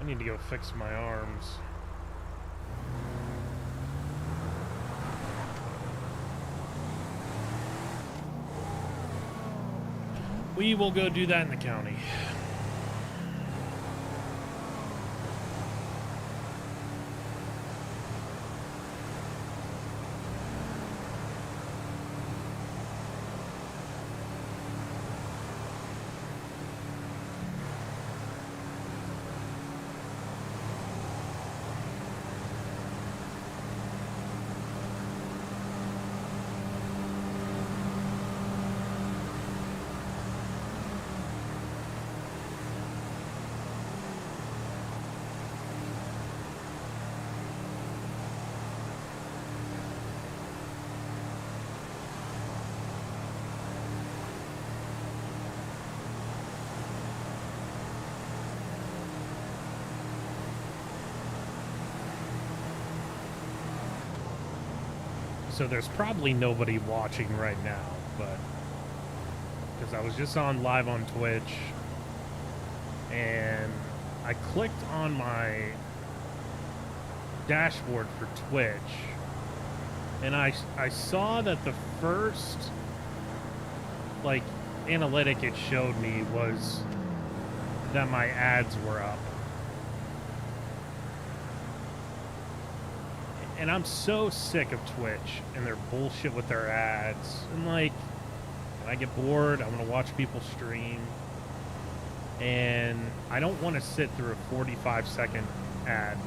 I need to go fix my arms. We will go do that in the county. So there's probably nobody watching right now, but because I was just on live on Twitch and I clicked on my dashboard for Twitch and I saw that the first like analytic it showed me was that my ads were up. And I'm so sick of Twitch and their bullshit with their ads. And like, when I get bored, I want to watch people stream. And I don't want to sit through a 45-second ad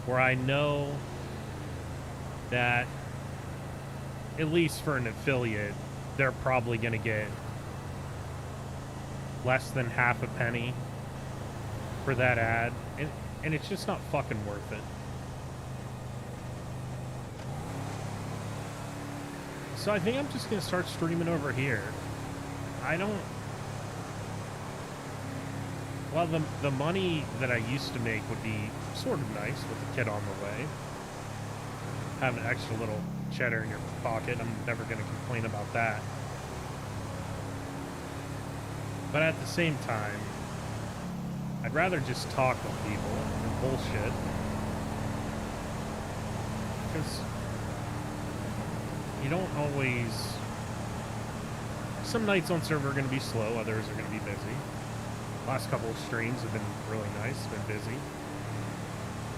where I know that, at least for an affiliate, they're probably going to get less than half a penny for that ad. And it's just not fucking worth it. So I think I'm just going to start streaming over here. I don't... Well, the money that I used to make would be sort of nice with the kid on the way. Have an extra little cheddar in your pocket. I'm never going to complain about that. But at the same time, I'd rather just talk with people and bullshit. Because... you don't always... Some nights on server are going to be slow, others are going to be busy. Last couple of streams have been really nice, been busy.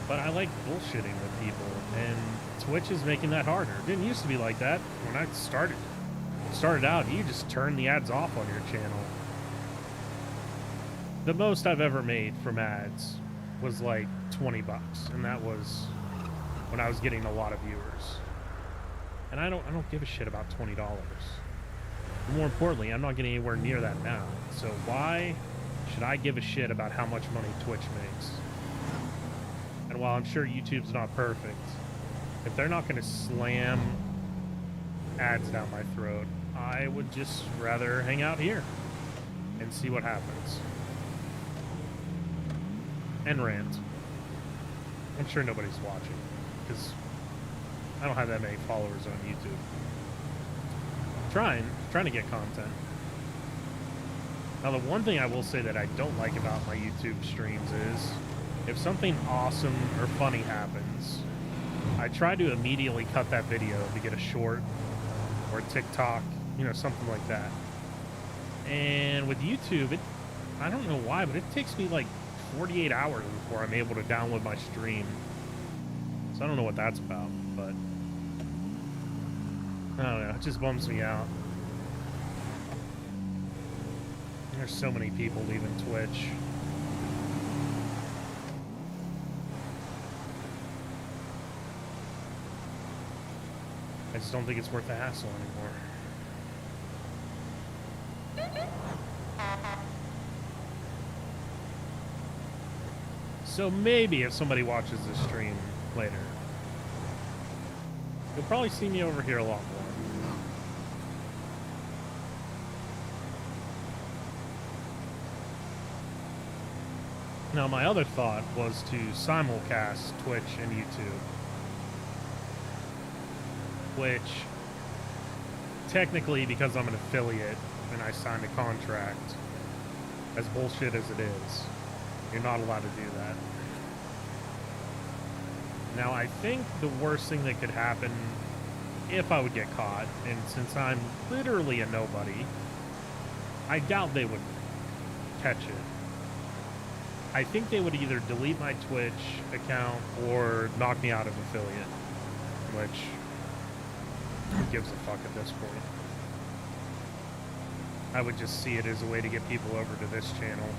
But I like bullshitting with people, and Twitch is making that harder. It didn't used to be like that. When I started out, you just turn the ads off on your channel. The most I've ever made from ads was like 20 bucks, and that was when I was getting a lot of viewers. And I don't give a shit about $20. More importantly, I'm not getting anywhere near that now. So why should I give a shit about how much money Twitch makes? And while I'm sure YouTube's not perfect, if they're not going to slam ads down my throat, I would just rather hang out here and see what happens. And rant. I'm sure nobody's watching, because I don't have that many followers on YouTube. Trying to get content. Now, the one thing I will say that I don't like about my YouTube streams is if something awesome or funny happens, I try to immediately cut that video to get a short or a TikTok, you know, something like that. And with YouTube, I don't know why, but it takes me like 48 hours before I'm able to download my stream. So I don't know what that's about, but I don't know, it just bums me out. There's so many people leaving Twitch. I just don't think it's worth the hassle anymore. So maybe if somebody watches this stream later, you'll probably see me over here a lot more. Now, my other thought was to simulcast Twitch and YouTube, which technically, because I'm an affiliate and I signed a contract, as bullshit as it is, You're not allowed to do that. Now, I think the worst thing that could happen if I would get caught, and since I'm literally a nobody, I doubt they would catch it. I think they would either delete my Twitch account or knock me out of affiliate, which, who gives a fuck at this point? I would just see it as a way to get people over to this channel.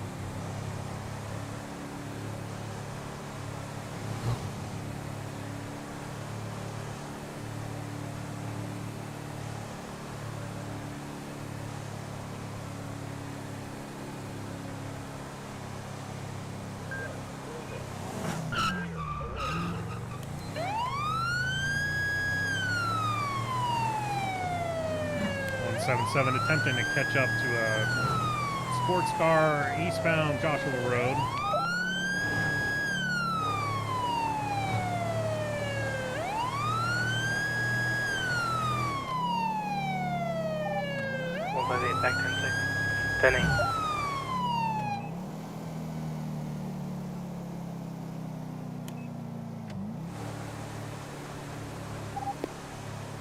Attempting to catch up to a sports car eastbound Joshua Road. Back 10 seconds. 10-8.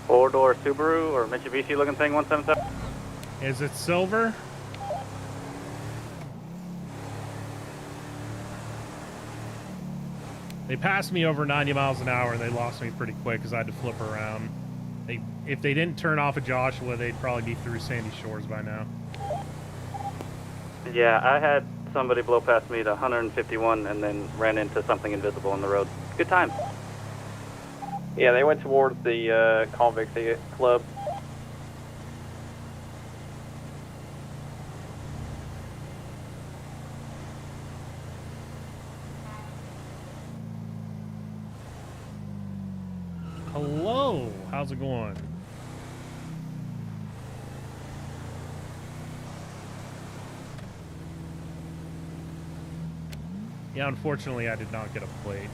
Four-door Subaru or Mitsubishi looking thing, 177. Is it silver? They passed me over 90 miles an hour and they lost me pretty quick because I had to flip around. If they didn't turn off at Joshua, they'd probably be through Sandy Shores by now. Yeah, I had somebody blow past me to 151 and then ran into something invisible on the road. Good time. Yeah, they went towards the convict club. Hello, how's it going? Yeah, unfortunately, I did not get a plate.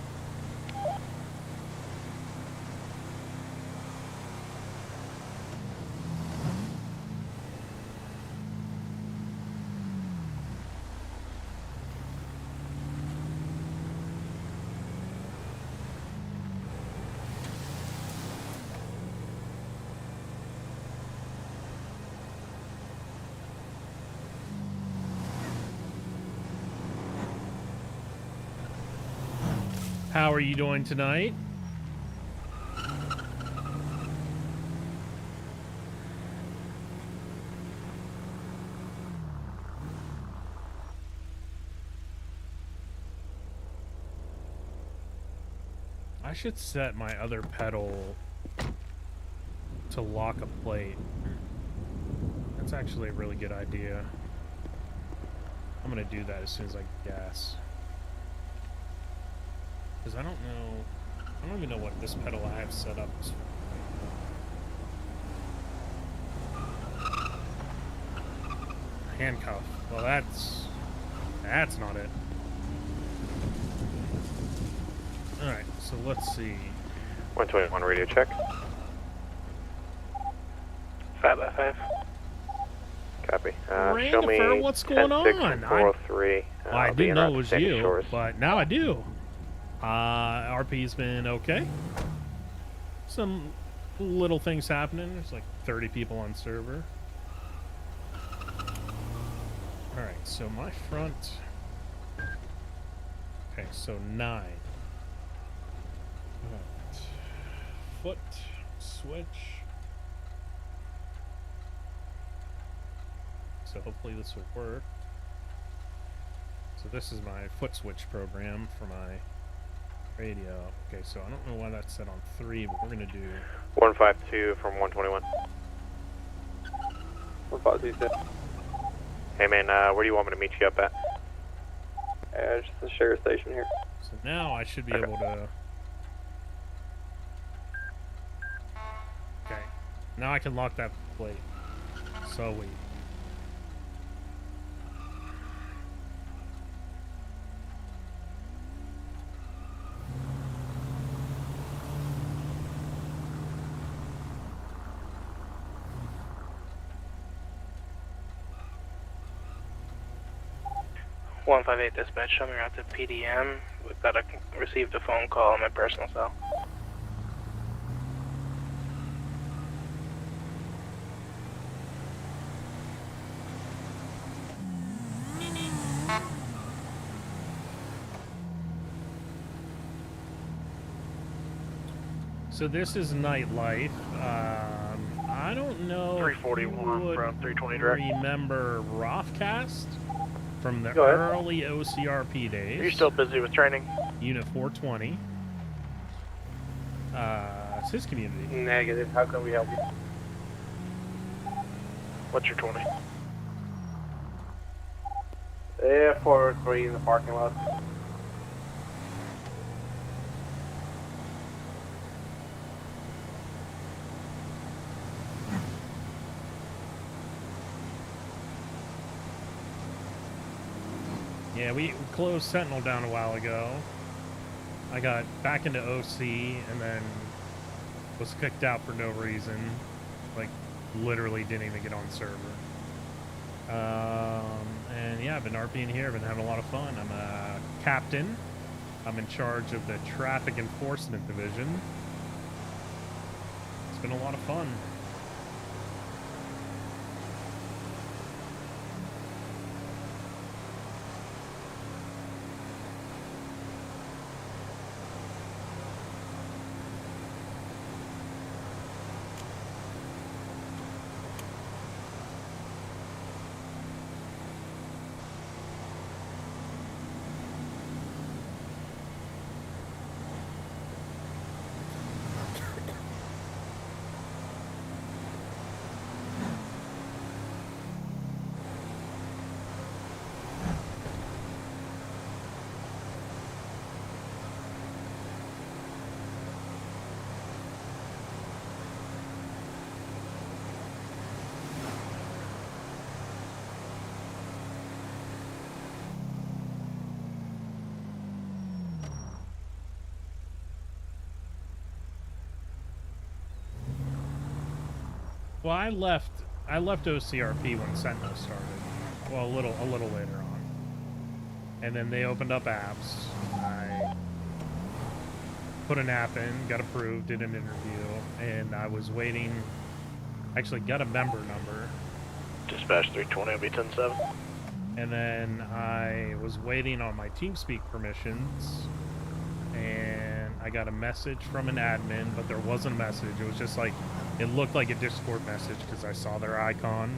How are you doing tonight? I should set my other pedal to lock a plate. That's actually a really good idea. I'm gonna do that as soon as I gas. Because I don't even know what this pedal I have set up is for. Handcuff. Well, that's not it. Alright, so let's see. 121 radio check. 5x5. Copy. Randolph, Show me what's going on? 403. Well, I didn't know it was you, but now I do. RP's been okay. Some little things happening. There's like 30 people on server. Alright, so my front... Okay, so 9. Right. Foot, switch. So hopefully this will work. So this is my foot switch program for my radio. Okay, so I don't know why that's set on 3, but we're gonna do 152 from 121. 152. Hey man, where do you want me to meet you up at? Just the share station here. So now I should be able to... Okay. Now I can lock that plate. So wait. 158 dispatch, show me around to PDM. With that, I received a phone call on my personal cell. So this is nightlife. I don't know. 341 from 320 direct. Remember Rothcast from the Go ahead. early OCRP days? Are you still busy with training? Unit 420. It's his community. Negative. How can we help you? What's your 20? Yeah, 403 in the parking lot. Yeah, we closed Sentinel down a while ago. I got back into OC and then was kicked out for no reason. Like, literally didn't even get on server. And yeah, I've been RPing here. I've been having a lot of fun. I'm a captain. I'm in charge of the Traffic Enforcement Division. It's been a lot of fun. Well, I left OCRP when Sentinel started. Well, a little later on. And then they opened up apps. I put an app in, got approved, did an interview, and I was waiting. Actually, got a member number. Dispatch 320 will be 10-7. And then I was waiting on my TeamSpeak permissions, and I got a message from an admin, but there wasn't a message. It was just like, it looked like a Discord message because I saw their icon,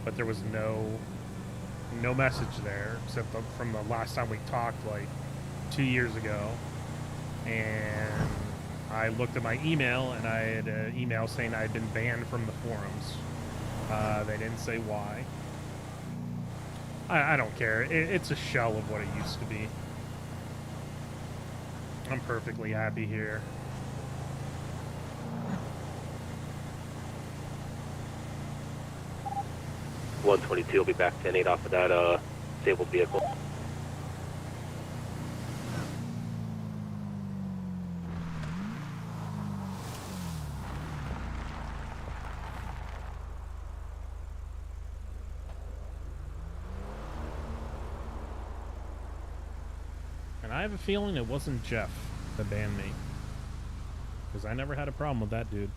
but there was no message there except from the last time we talked, like 2 years ago. And I looked at my email, and I had an email saying I had been banned from the forums. They didn't say why. I don't care. It's a shell of what it used to be. I'm perfectly happy here. $122 will be back 10-8 off of that disabled vehicle. And I have a feeling it wasn't Jeff that banned me, because I never had a problem with that dude.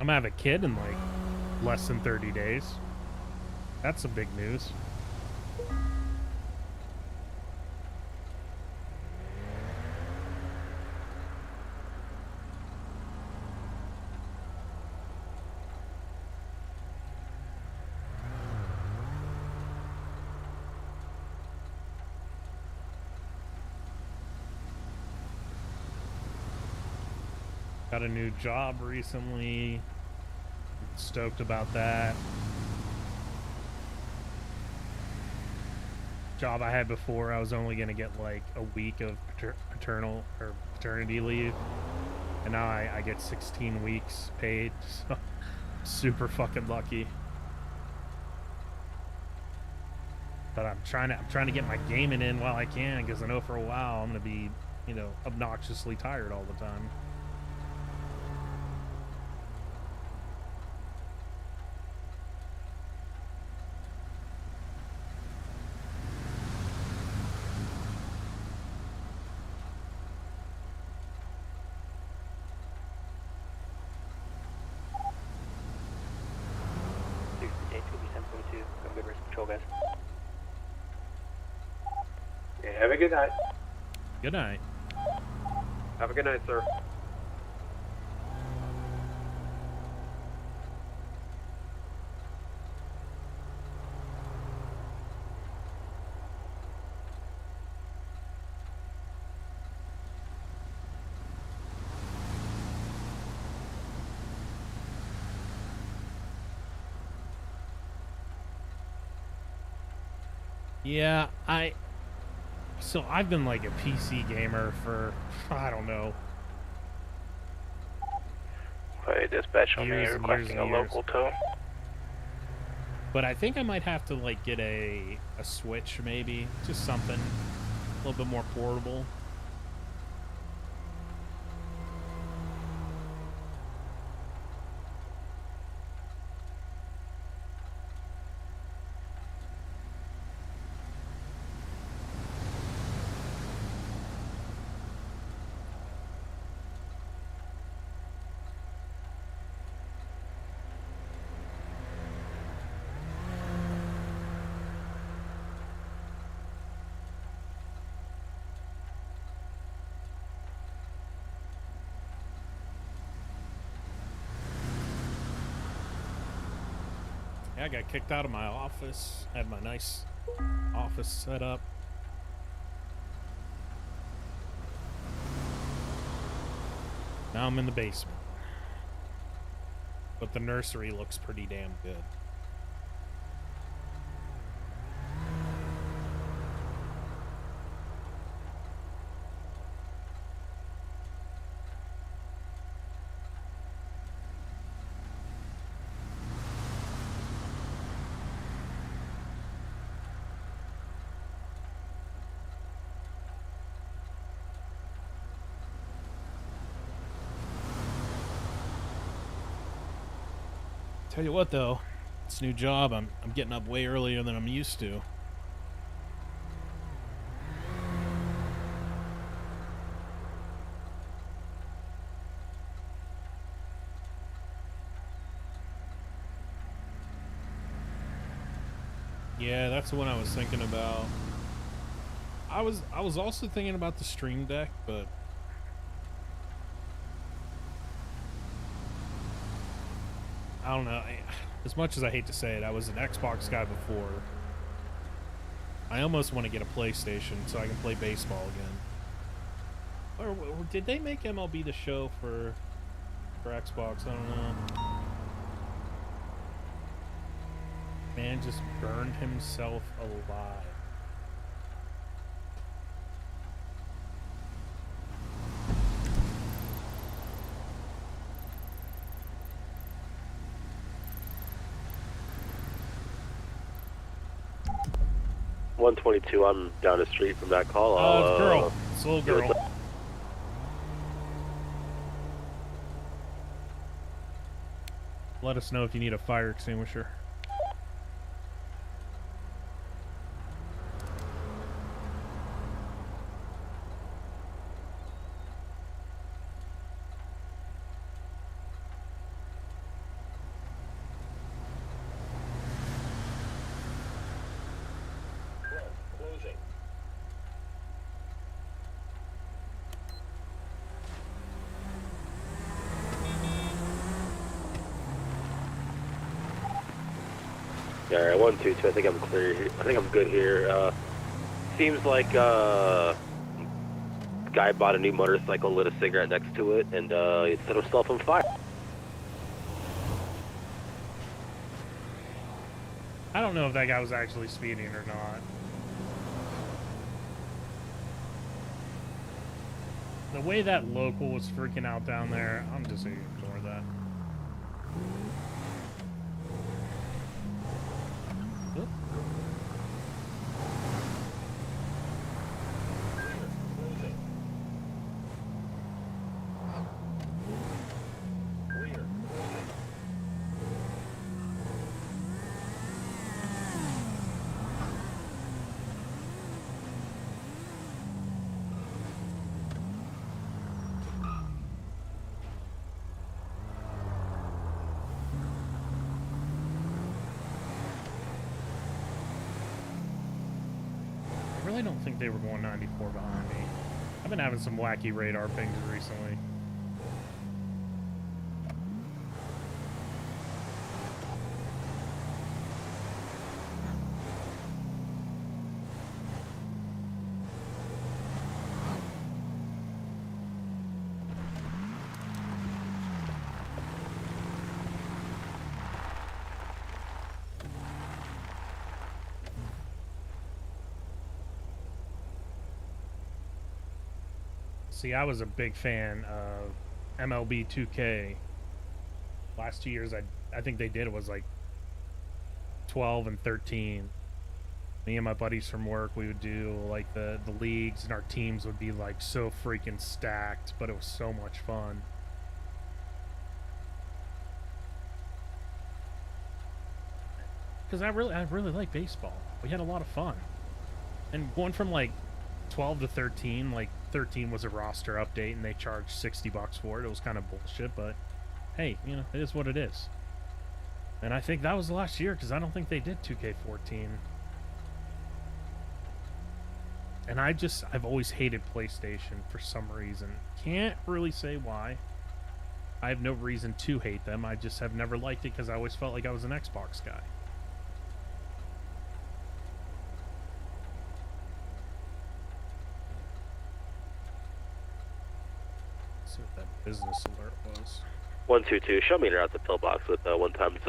I'm gonna have a kid in like less than 30 days. That's some big news. Got a new job recently. Stoked about that. Job I had before, I was only gonna get like a week of paternal or paternity leave, and now I get 16 weeks paid. So super fucking lucky. But I'm trying to get my gaming in while I can, because I know for a while I'm gonna be, you know, obnoxiously tired all the time. Okay, have a good night. Good night. Have a good night, sir. Yeah, so I've been like a PC gamer for, I don't know, Play dispatch on me Years and requesting years a and years. local tow. but I think I might have to like get a Switch, maybe, just something a little bit more portable. Yeah, I got kicked out of my office. Had my nice office set up. Now I'm in the basement. But the nursery looks pretty damn good. Tell you what, though, this new job, I'm getting up way earlier than I'm used to. Yeah, that's the one I was thinking about. I was also thinking about the Stream Deck, but I don't know. As much as I hate to say it, I was an Xbox guy before. I almost want to get a PlayStation so I can play baseball again. Or did they make MLB The Show for Xbox? I don't know. Man just burned himself alive. $122. I'm down the street from that call. Oh, it's a girl. It's a little girl. Let us know if you need a fire extinguisher. Alright, 122, I think I'm clear here. I think I'm good here. Seems like, guy bought a new motorcycle, lit a cigarette next to it, and, he set himself on fire. I don't know if that guy was actually speeding or not. The way that local was freaking out down there, I'm just gonna ignore that. Oop. I really don't think they were going 94 behind me. I've been having some wacky radar pings recently. See, I was a big fan of MLB 2K. Last 2 years, I think they did it was like 12 and 13. Me and my buddies from work, we would do like the leagues, and our teams would be like so freaking stacked, but it was so much fun. Because I really like baseball. We had a lot of fun. And going from like 12 to 13, like 13 was a roster update and they charged $60 for it. It was kind of bullshit, but hey, you know, it is what it is. And I think that was last year, because I don't think they did 2K14. And I've always hated PlayStation for some reason. Can't really say why. I have no reason to hate them. I just have never liked it because I always felt like I was an Xbox guy. See what that business alert was. 122, show me out the pillbox with, 1 times,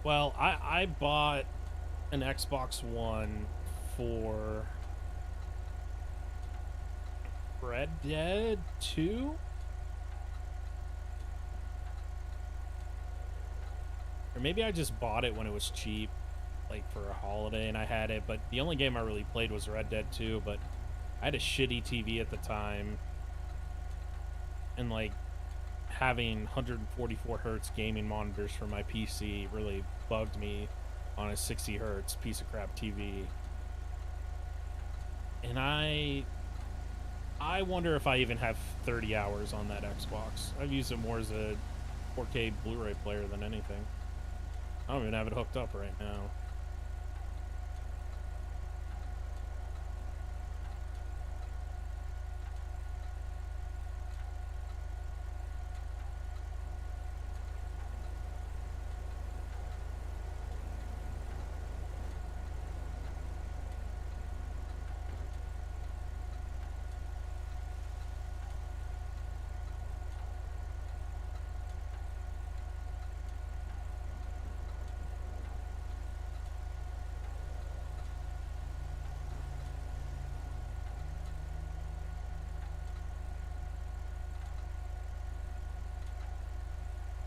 Well, I bought an Xbox One for Red Dead 2? Or maybe I just bought it when it was cheap, like for a holiday, and I had it, but the only game I really played was Red Dead 2, but I had a shitty TV at the time, and like having 144 hertz gaming monitors for my PC really bugged me on a 60 hertz piece of crap TV. And I wonder if I even have 30 hours on that Xbox. I've used it more as a 4K Blu-ray player than anything. I don't even have it hooked up right now.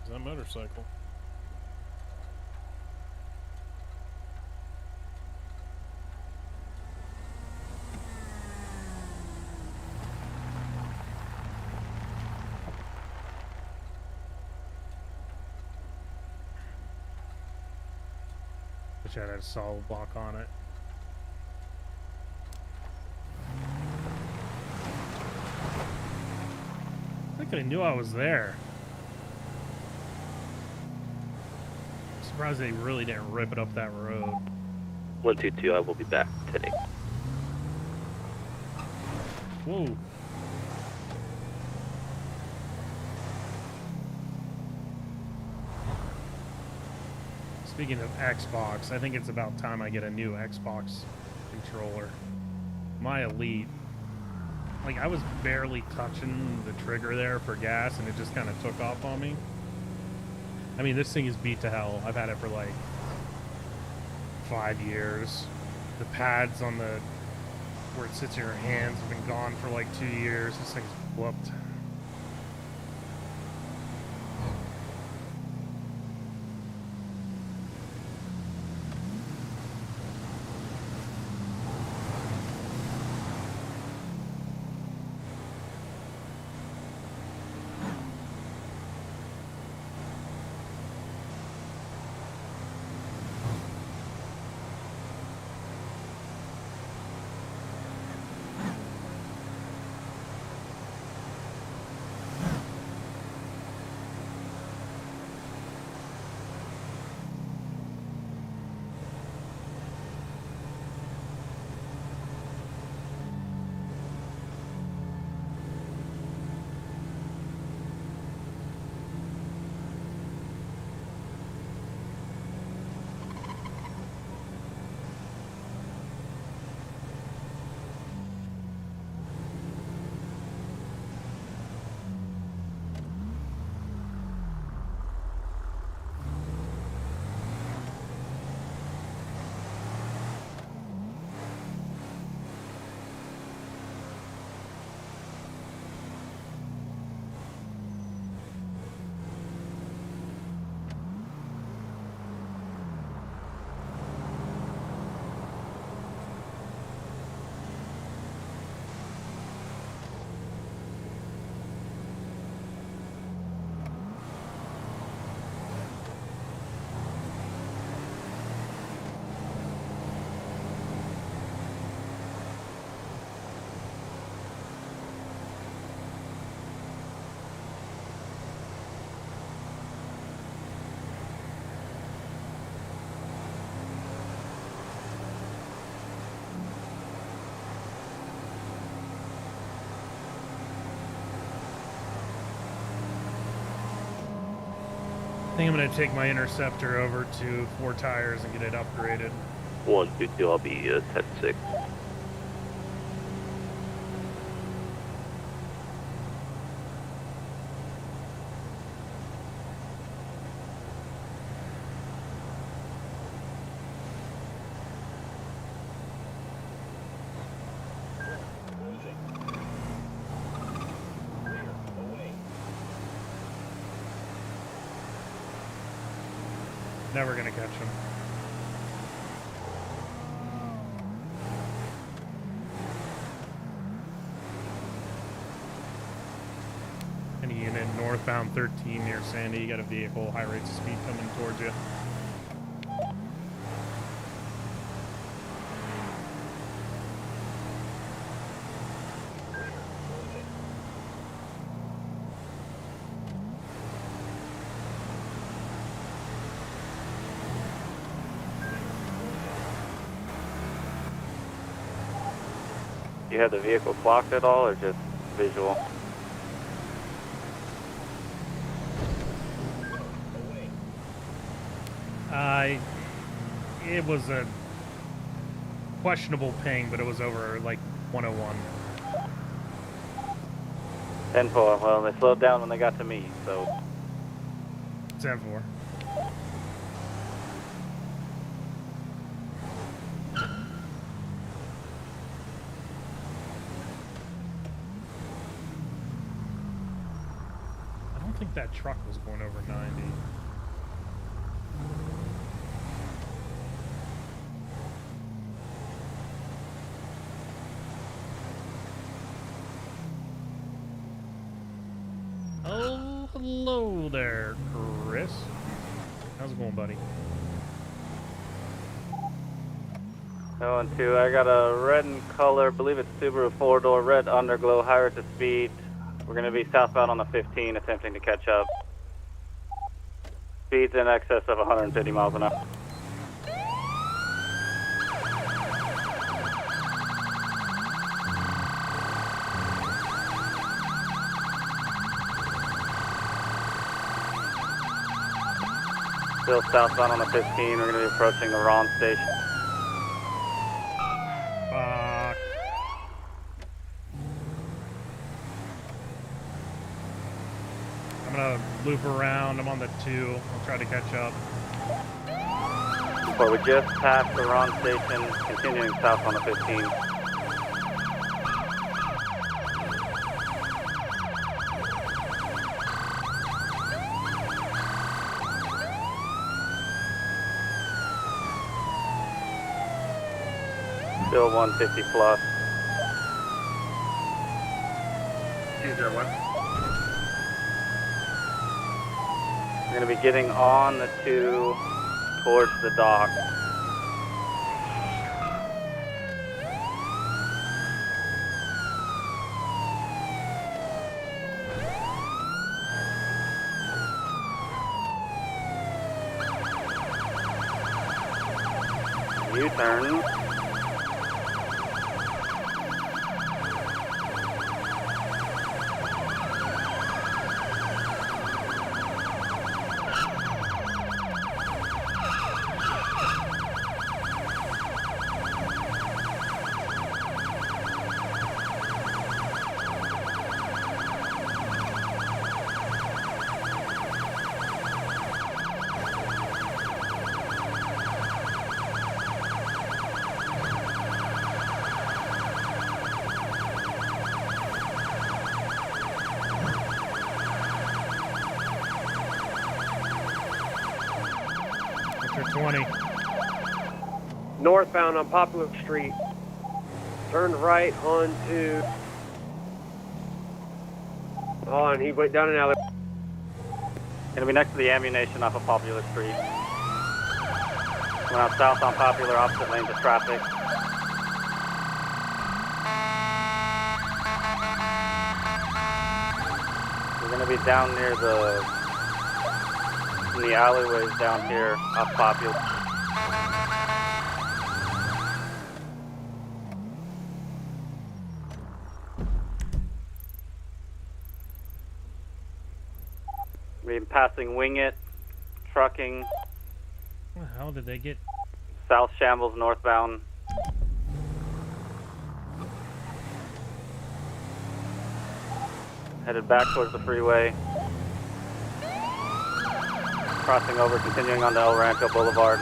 Is that motorcycle? Wish I had a solid block on it. I think I knew I was there. I'm surprised they really didn't rip it up that road. 122, I will be back today. Whoa. Speaking of Xbox, I think it's about time I get a new Xbox controller. My Elite, like, I was barely touching the trigger there for gas and it just kind of took off on me. I mean, this thing is beat to hell. I've had it for like 5 years. The pads on the where it sits in your hands have been gone for like 2 years. This thing's whooped. I think I'm going to take my Interceptor over to 4 Tires and get it upgraded. 122, I'll be 10-6. Never gonna catch him. Any unit northbound 13 near Sandy, you got a vehicle, high rates of speed coming towards you. Do you have the vehicle clocked at all, or just visual? It was a questionable ping, but it was over like 101. 10-4. Well, they slowed down when they got to me, so 10-4. I don't think that truck was going over 90. Oh, hello there, Chris. How's it going, buddy? Going to, I got a red in color, believe it's Subaru 4-door, red underglow, higher to speed. We're going to be southbound on the 15, attempting to catch up. Speeds in excess of 150 miles an hour. Still southbound on the 15, we're going to be approaching the Ron station. Fuck. I'm gonna loop around. I'm on the 2. I'll try to catch up. But we just passed the Ron station, continuing south on the 15. Still 150 plus. We're going to be getting on the 2 towards the dock. U-turn. What's your 20? Northbound on Poplar Street. Turned right onto... Oh, and he went down an alley. Gonna be next to the ammunition off of Popular Street. Going out south on Popular, opposite lanes of traffic. We're gonna be down near in the alleyways down here off Popular. We're passing Wing It, trucking, How the hell did they get? South Shambles northbound. Headed back towards the freeway. Crossing over, continuing on to El Rancho Boulevard.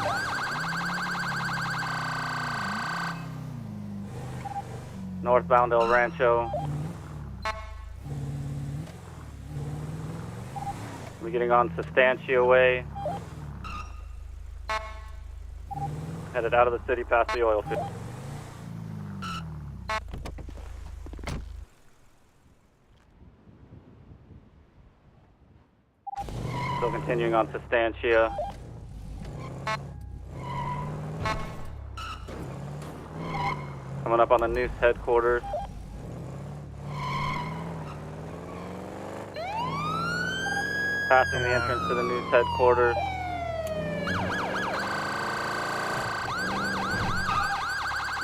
Northbound El Rancho. We're getting on Sustancia Way. Headed out of the city past the oil field. Still continuing on Sustancia. Coming up on the Noose headquarters. Passing the entrance to the Noose headquarters.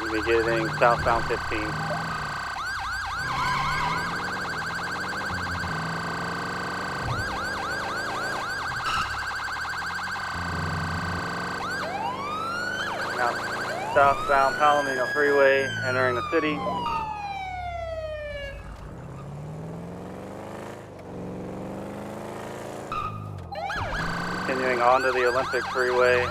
We'll be getting southbound 15. Now, southbound Palomino Freeway, entering the city. Continuing onto the Olympic Freeway.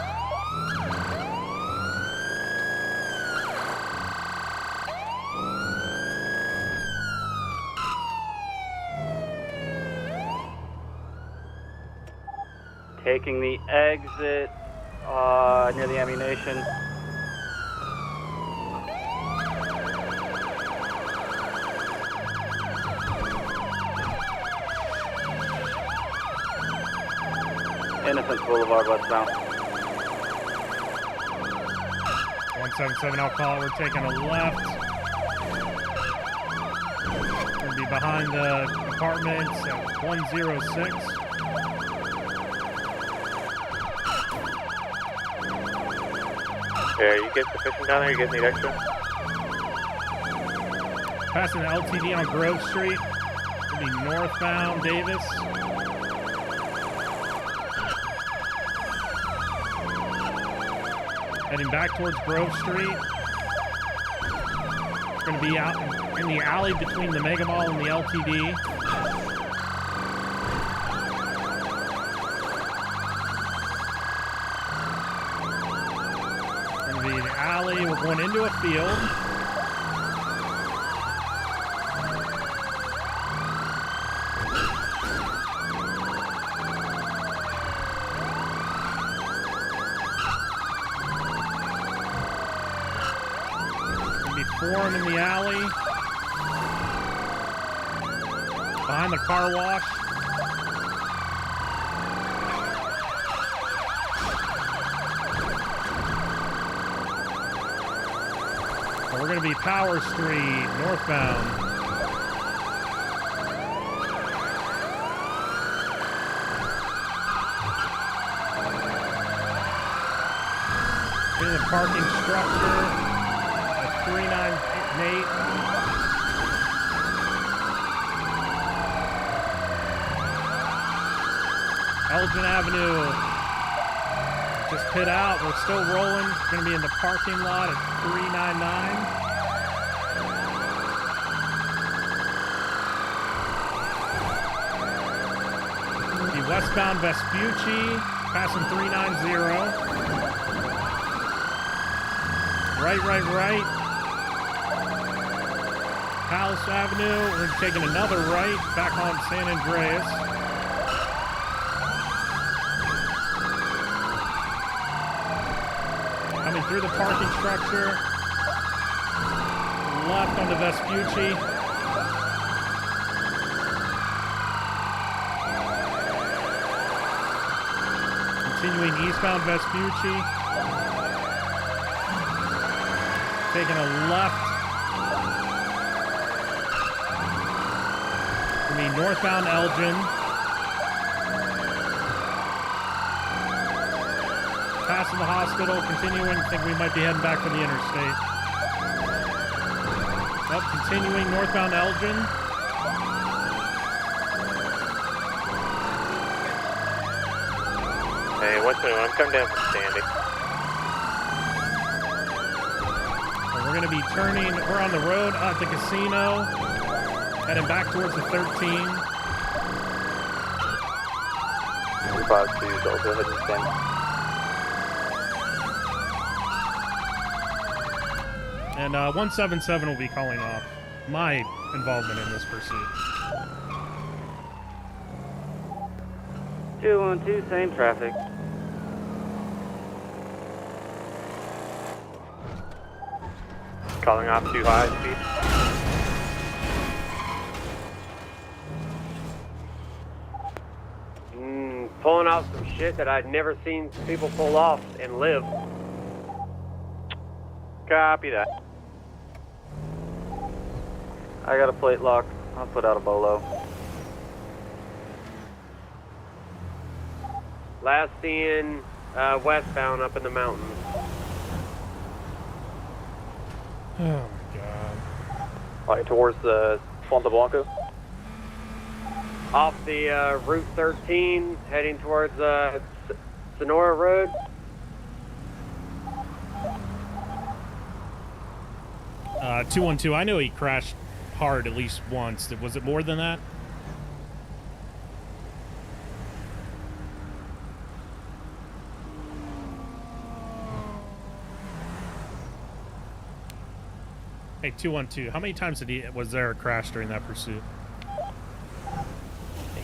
Taking the exit near the ammunition. Innocence Boulevard westbound. 177, I'll call. We're taking a left. We'll be behind the apartments at 106. Yeah, you get sufficient down there? You guys need extra? Passing the LTD on Grove Street. We'll be northbound Davis. Heading back towards Grove Street. It's going to be out in the alley between the Mega Mall and the LTD. It's going to be the alley. We're going into a field. Forum in the alley. Behind the car wash. And we're going to be Power Street, northbound. In the parking structure. 398. Elgin Avenue. Just pit out. We're still rolling. It's going to be in the parking lot at 399. The westbound Vespucci, passing 390. Right. Palace Avenue, we're taking another right, back on San Andreas. Coming through the parking structure. Left onto Vespucci. Continuing eastbound Vespucci. Taking a left. Gonna be northbound Elgin. Passing the hospital, continuing. I think we might be heading back for the interstate. Yep, continuing northbound Elgin. Hey, what's new? I'm coming down from Sandy. We're going to be turning, we're on the road at the casino, heading back towards the 13. 252 is also heading to Sandy. And 177 will be calling off my involvement in this pursuit. 212, same traffic. Calling off too high speed. Pulling out some shit that I'd never seen people pull off and live. Copy that. I got a plate lock. I'll put out a bolo. Last seen westbound up in the mountains. Oh my god. Like towards the Ponte Blanco. Off the Route 13, heading towards Sonora Road. Uh, 212, I know he crashed hard at least once. Was it more than that? Hey, 212, how many times was there a crash during that pursuit?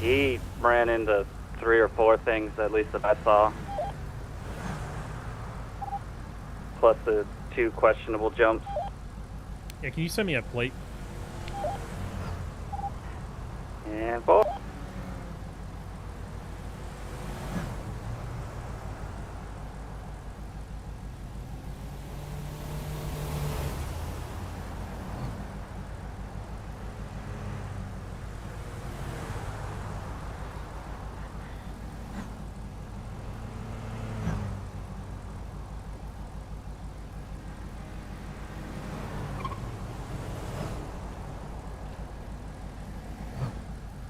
He ran into 3 or 4 things, at least that I saw. Plus the 2 questionable jumps. Yeah, can you send me a plate? And 4.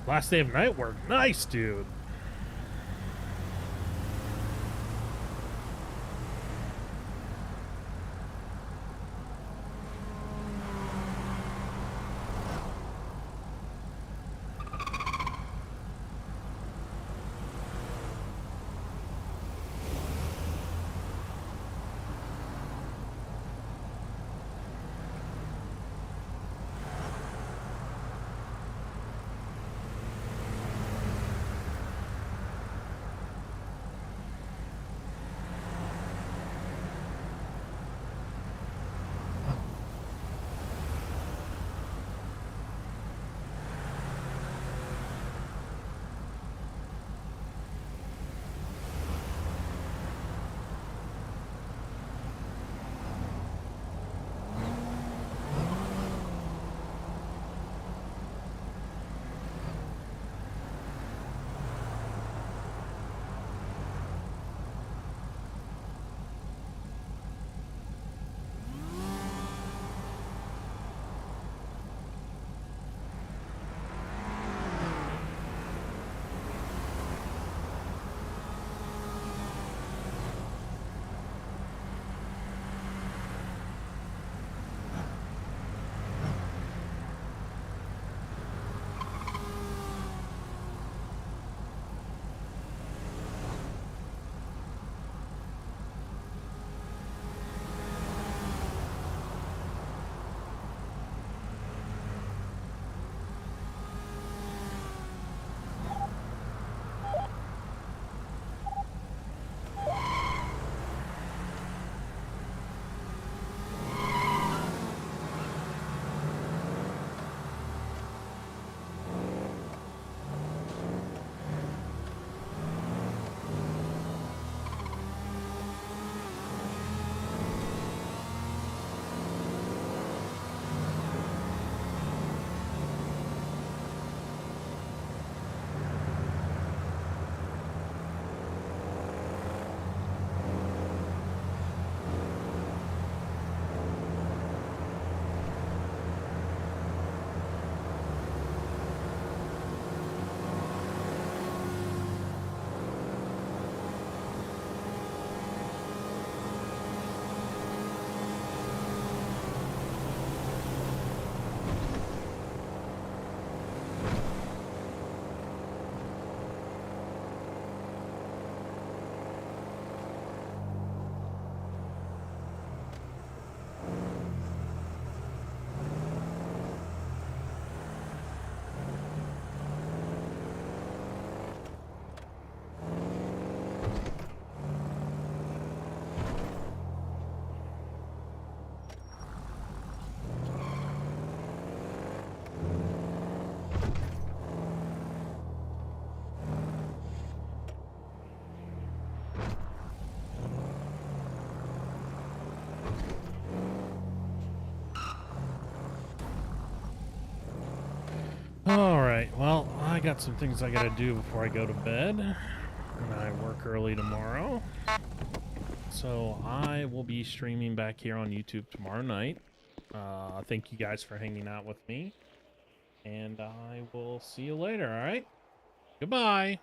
Last day of night work. Nice, dude. Alright, well, I got some things I gotta do before I go to bed. And I work early tomorrow. So I will be streaming back here on YouTube tomorrow night. Thank you guys for hanging out with me. And I will see you later, alright? Goodbye!